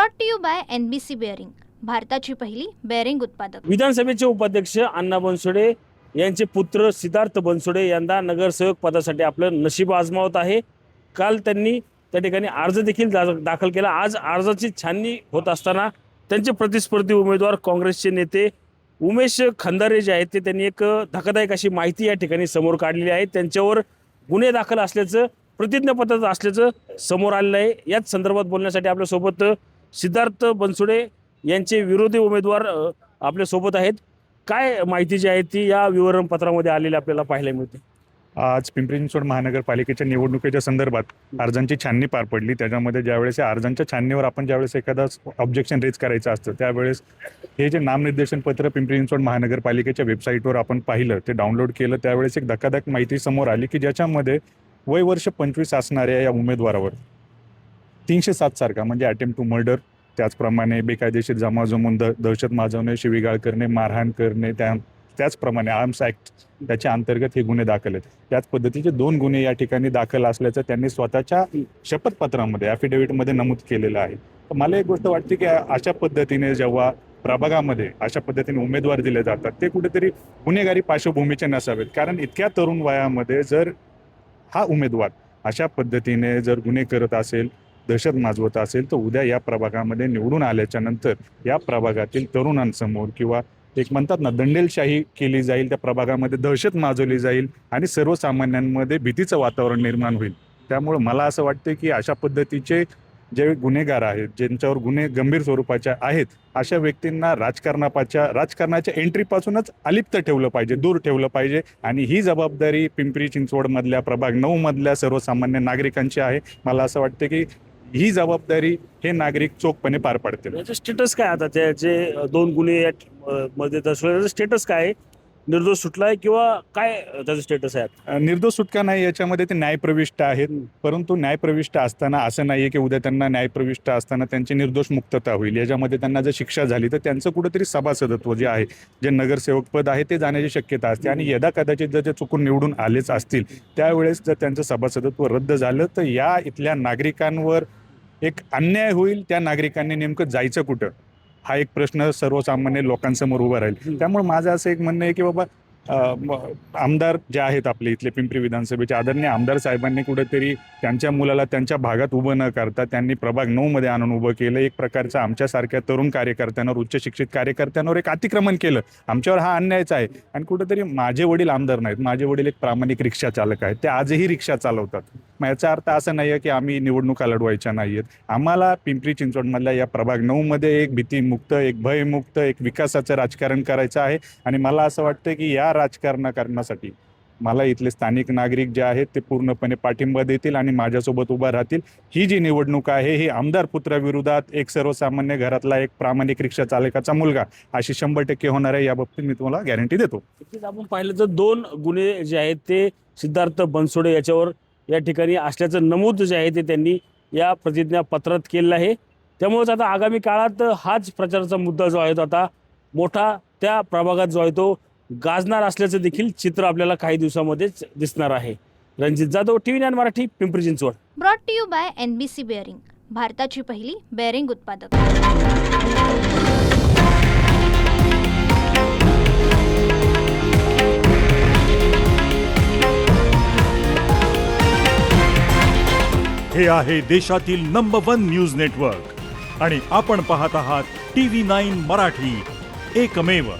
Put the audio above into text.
Brought to you by NBC bearing, भारताची पहिली bearing उत्पादक. विधानसभेचे उपाध्यक्ष अण्णा बनसोडे यांचे पुत्र सिद्धार्थ बनसोडे यंदा नगरसेवक पदासाठी आपलं नशीब आजमावत आहे. काल त्यांनी त्या ठिकाणी अर्ज देखील दाखल केला. आज अर्जाची छाननी होत असताना त्यांचे प्रतिस्पर्धी उमेदवार काँग्रेसचे नेते उमेश खंदारे जे आहेत ते त्यांनी एक धक्कादायक अशी माहिती या ठिकाणी समोर काढलेली आहे. त्यांच्यावर गुन्हे दाखल असल्याचं, प्रतिज्ञापत्र असल्याचं समोर आलेलं आहे. याच संदर्भात बोलण्यासाठी आपल्यासोबत सिद्धार्थ बनसोडे यांचे विरोधी उमेदवार आपल्यासोबत आहेत. काय माहिती जी आहे ती या विवरणपत्रामध्ये आलेली आपल्याला पाहायला मिळते. आज पिंपरी चिंचवड महानगरपालिकेच्या निवडणुकीच्या संदर्भात अर्जांची छाननी पार पडली. त्याच्यामध्ये ज्यावेळेस या अर्जांच्या छाननीवर आपण ज्यावेळेस एखादा ऑब्जेक्शन रेज करायचं असतं त्यावेळेस हे जे नामनिर्देशन पत्र पिंपरी चिंचवड महानगरपालिकेच्या वेबसाईटवर आपण पाहिलं, ते डाउनलोड केलं, त्यावेळेस एक धक्कादायक माहिती समोर आली की ज्याच्यामध्ये वय वर्ष 25 असणाऱ्या या उमेदवारावर 307 सारखा म्हणजे अटेम्प्ट टू मर्डर, त्याचप्रमाणे बेकायदेशीर जमा जमवून दहशत माजवणे, शिवीगाळ करणे, मारहाण करणे, त्याचप्रमाणे आर्म्स ॲक्ट त्याच्या अंतर्गत हे गुन्हे दाखल आहेत. त्याच पद्धतीचे 2 गुन्हे या ठिकाणी दाखल असल्याचं त्यांनी स्वतःच्या शपथपत्रामध्ये ॲफिडेव्हिटमध्ये नमूद केलेलं आहे. तर मला एक गोष्ट वाटते की अशा पद्धतीने जेव्हा प्रभागामध्ये अशा पद्धतीने उमेदवार दिले जातात ते कुठेतरी गुन्हेगारी पार्श्वभूमीचे नसावेत. कारण इतक्या तरुण वयामध्ये जर हा उमेदवार अशा पद्धतीने जर गुन्हे करत असेल, दहशत माजवत असेल, तर उद्या या प्रभागामध्ये निवडून आल्याच्या नंतर या प्रभागातील तरुणांसमोर किंवा एक म्हणतात ना दंडेलशाही केली जाईल, त्या प्रभागामध्ये दहशत माजवली जाईल आणि सर्वसामान्यांमध्ये भीतीचं वातावरण निर्माण होईल. त्यामुळे मला असं वाटतं की अशा पद्धतीचे जे गुन्हेगार आहेत, ज्यांच्यावर गुन्हे गंभीर स्वरूपाचे आहेत, अशा व्यक्तींना राजकारणाच्या एंट्रीपासूनच अलिप्त ठेवलं पाहिजे, दूर ठेवलं पाहिजे. आणि ही जबाबदारी पिंपरी चिंचवडमधल्या प्रभाग 9 मधल्या सर्वसामान्य नागरिकांची आहे. मला असं वाटतं की ही जबाबदारी हे नागरिक चोखपणे पार पाडतील. याचं स्टेटस काय आता त्याचे 2 गुन्हे मध्ये दर्शवल्याचं स्टेटस काय आहे? निर्दोष सुटलाय किंवा काय त्याचं स्टेटस आहे? निर्दोष सुटका नाही, याच्यामध्ये ते न्यायप्रविष्ट आहेत. परंतु न्यायप्रविष्ट असताना असं नाही आहे की उद्या त्यांना न्यायप्रविष्ट असताना त्यांची निर्दोष मुक्तता होईल. याच्यामध्ये त्यांना जर शिक्षा झाली तर त्यांचं कुठेतरी सभासदत्व जे आहे, जे नगरसेवक पद आहे ते जाण्याची शक्यता असते. आणि यदा कदाचित जर ते चुकून निवडून आलेच असतील त्यावेळेस जर त्यांचं सभासदत्व रद्द झालं तर या इथल्या नागरिकांवर एक अन्याय होईल. त्या नागरिकांनी नेमकं जायचं कुठं हा एक प्रश्न सर्वसामान्य लोकांसमोर उभा राहील. त्यामुळे माझं असं एक म्हणणं आहे की बाबा आमदार जे आहेत आपले इथले पिंपरी विधानसभेचे आदरणीय आमदार साहेबांनी कुठेतरी त्यांच्या मुलाला त्यांच्या भागात उभं न करता त्यांनी प्रभाग 9 मध्ये आणून उभं केलं. एक प्रकारचं आमच्यासारख्या तरुण कार्यकर्त्यांवर, उच्च शिक्षित कार्यकर्त्यांवर एक अतिक्रमण केलं. आमच्यावर हा अन्यायच आहे. आणि कुठेतरी माझे वडील आमदार नाहीत, माझे वडील एक प्रामाणिक रिक्षा चालक आहेत, ते आजही रिक्षा चालवतात. मग याचा अर्थ असं नाही आहे की आम्ही निवडणुका लढवायच्या नाही आहेत. आम्हाला पिंपरी चिंचवडमधल्या या प्रभाग 9 मध्ये एक भीतीमुक्त, एक भयमुक्त, एक विकासाचं राजकारण करायचं आहे. आणि मला असं वाटतं की या राजकारणासाठी मला इथले स्थानिक नागरिक जे आहेत ते पूर्णपणे पाठिंबा देतील आणि माझ्यासोबत उभा राहतील. ही जी निवडणूक आहे ही आमदार पुत्राविरोधात एक सर्वसामान्य घरातला एक प्रामाणिक रिक्षा चालकाचा मुलगा अशी 100% होणार आहे. याबाबतीत मी तुम्हाला गॅरंटी देतो. आपण पाहिलं तर 2 गुन्हे जे आहेत ते सिद्धार्थ बनसोडे याच्यावर या ठिकाणी असल्याचं नमूद जे आहे ते त्यांनी या प्रतिज्ञापत्रात केलेलं आहे. त्यामुळेच आता आगामी काळात हाच प्रचाराचा मुद्दा जो आहे तो आता मोठा त्या प्रभागात जो आहे तो गाजणार असल्याचं देखील चित्र आपल्याला काही दिवसामध्येच दिसणार आहे. Ranjit Jadhav, TV9 Marathi, Pimpri Chinchwad. Brought to you by NBC bearing, भारताची पहिली बेअरिंग उत्पादक. हे आहे देशातील नंबर 1 न्यूज नेटवर्क आणि आपण पाहत आहात TV9 मराठी, एकमेव.